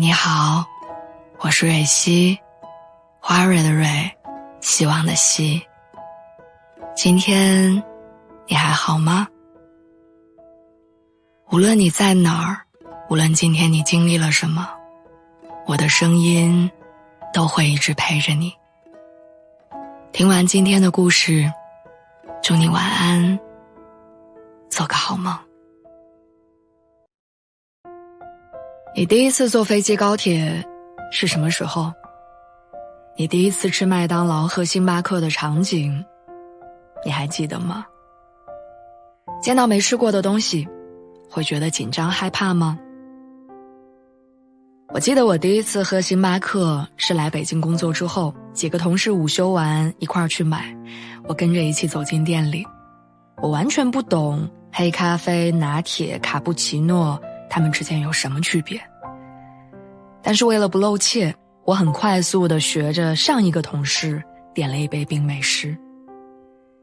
你好，我是蕊希，花蕊的蕊，希望的希。今天你还好吗？无论你在哪儿，无论今天你经历了什么，我的声音都会一直陪着你。听完今天的故事，祝你晚安，做个好梦。你第一次坐飞机高铁是什么时候？你第一次吃麦当劳和星巴克的场景，你还记得吗？见到没吃过的东西，会觉得紧张害怕吗？我记得我第一次喝星巴克是来北京工作之后，几个同事午休完一块儿去买，我跟着一起走进店里。我完全不懂黑咖啡、拿铁、卡布奇诺它们之间有什么区别，但是为了不露怯，我很快速地学着上一个同事点了一杯冰美式。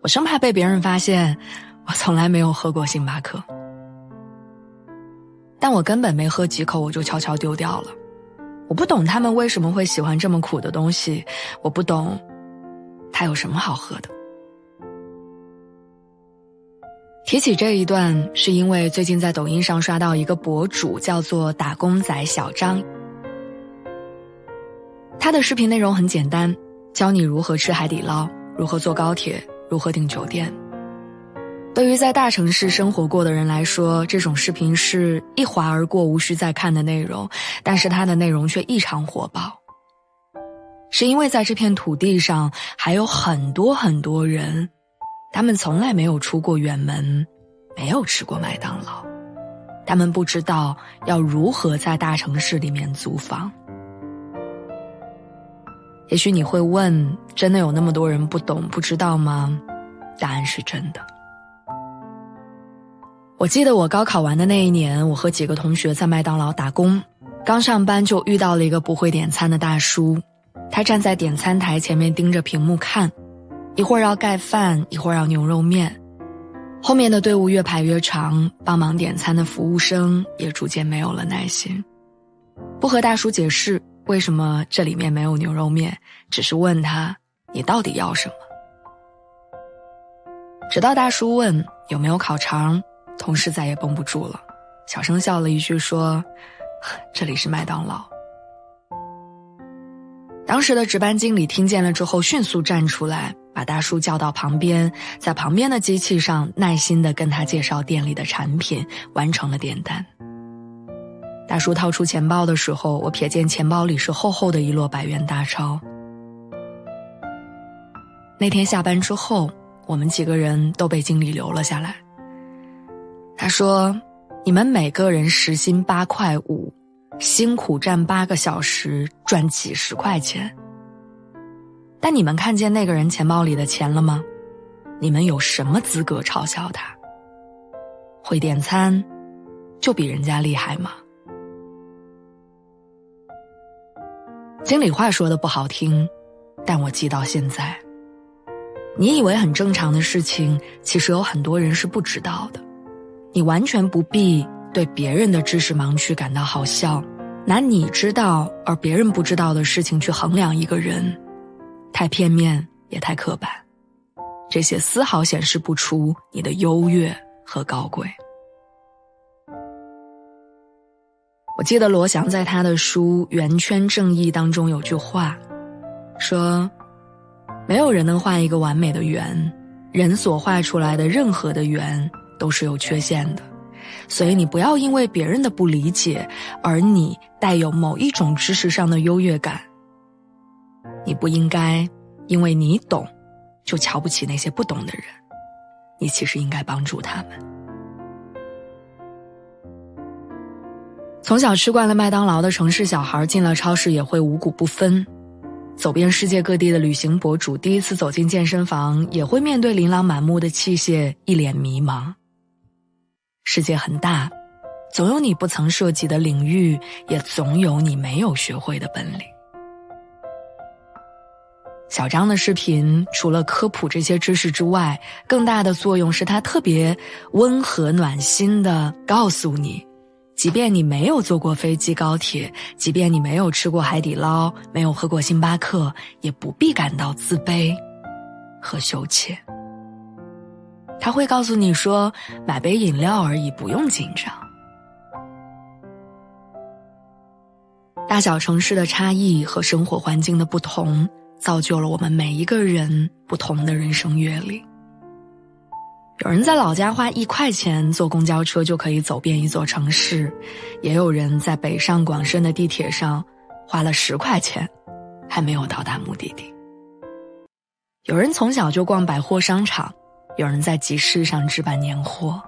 我生怕被别人发现我从来没有喝过星巴克，但我根本没喝几口我就悄悄丢掉了。我不懂他们为什么会喜欢这么苦的东西，我不懂它有什么好喝的。提起这一段，是因为最近在抖音上刷到一个博主叫做打工仔小张，他的视频内容很简单，教你如何吃海底捞，如何坐高铁，如何订酒店。对于在大城市生活过的人来说，这种视频是一滑而过无需再看的内容，但是它的内容却异常火爆。是因为在这片土地上还有很多很多人，他们从来没有出过远门，没有吃过麦当劳，他们不知道要如何在大城市里面租房。也许你会问，真的有那么多人不懂不知道吗？答案是真的。我记得我高考完的那一年，我和几个同学在麦当劳打工，刚上班就遇到了一个不会点餐的大叔，他站在点餐台前面盯着屏幕看，一会儿要盖饭，一会儿要牛肉面。后面的队伍越排越长，帮忙点餐的服务生也逐渐没有了耐心，不和大叔解释为什么这里面没有牛肉面，只是问他你到底要什么。直到大叔问有没有烤肠，同事再也绷不住了，小声笑了一句说，这里是麦当劳。当时的值班经理听见了之后，迅速站出来，把大叔叫到旁边，在旁边的机器上耐心地跟他介绍店里的产品，完成了点单。大叔掏出钱包的时候，我瞥见钱包里是厚厚的一摞100元大钞。那天下班之后，我们几个人都被经理留了下来。他说，你们每个人时薪8.5块，辛苦站8个小时，赚几十块钱。但你们看见那个人钱包里的钱了吗？你们有什么资格嘲笑他？会点餐就比人家厉害吗？经理话说的不好听，但我记到现在。你以为很正常的事情，其实有很多人是不知道的。你完全不必对别人的知识盲区感到好笑，拿你知道而别人不知道的事情去衡量一个人，太片面也太刻板，这些丝毫显示不出你的优越和高贵。我记得罗翔在他的书《圆圈正义》当中有句话，说没有人能画一个完美的圆，人所画出来的任何的圆都是有缺陷的，所以你不要因为别人的不理解而你带有某一种知识上的优越感。你不应该因为你懂就瞧不起那些不懂的人，你其实应该帮助他们。从小吃惯了麦当劳的城市小孩进了超市也会五谷不分，走遍世界各地的旅行博主第一次走进健身房也会面对琳琅满目的器械一脸迷茫。世界很大，总有你不曾涉及的领域，也总有你没有学会的本领。小张的视频除了科普这些知识之外，更大的作用是他特别温和暖心地告诉你，即便你没有坐过飞机高铁，即便你没有吃过海底捞，没有喝过星巴克，也不必感到自卑和羞怯。他会告诉你说，买杯饮料而已，不用紧张。大小城市的差异和生活环境的不同，造就了我们每一个人不同的人生阅历。有人在老家花1块钱坐公交车就可以走遍一座城市，也有人在北上广深的地铁上花了10块钱，还没有到达目的地。有人从小就逛百货商场，有人在集市上置办年货。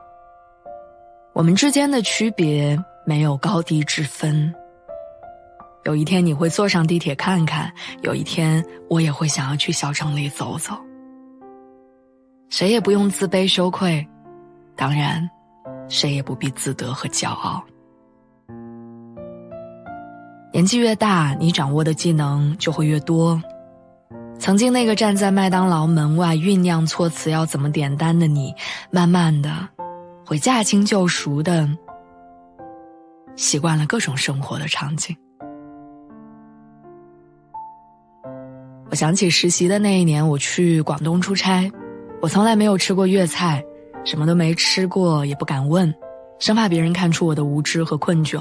我们之间的区别没有高低之分。有一天你会坐上地铁看看，有一天我也会想要去小城里走走。谁也不用自卑羞愧，当然，谁也不必自得和骄傲。年纪越大，你掌握的技能就会越多。曾经那个站在麦当劳门外酝酿措辞要怎么点单的你，慢慢的会驾轻就熟的习惯了各种生活的场景。我想起实习的那一年，我去广东出差，我从来没有吃过粤菜，什么都没吃过，也不敢问，生怕别人看出我的无知和困窘。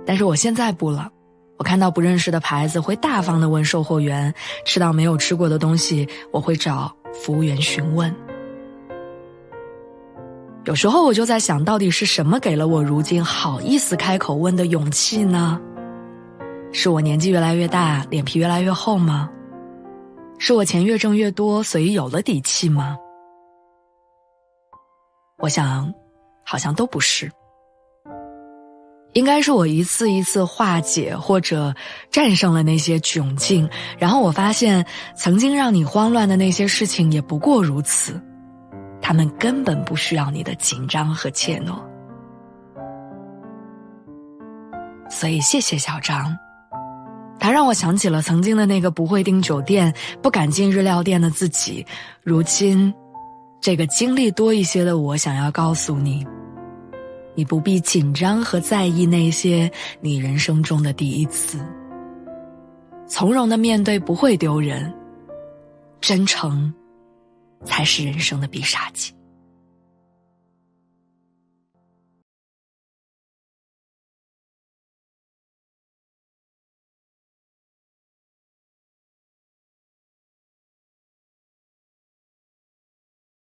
但是我现在不了，我看到不认识的牌子会大方地问售货员，吃到没有吃过的东西，我会找服务员询问。有时候我就在想，到底是什么给了我如今好意思开口问的勇气呢？是我年纪越来越大，脸皮越来越厚吗？是我钱越挣越多，所以有了底气吗？我想，好像都不是。应该是我一次一次化解或者战胜了那些窘境，然后我发现，曾经让你慌乱的那些事情也不过如此，他们根本不需要你的紧张和怯懦。所以谢谢小张，他让我想起了曾经的那个不会订酒店、不敢进日料店的自己。如今，这个经历多一些的我想要告诉你，你不必紧张和在意那些你人生中的第一次。从容的面对不会丢人，真诚才是人生的必杀技。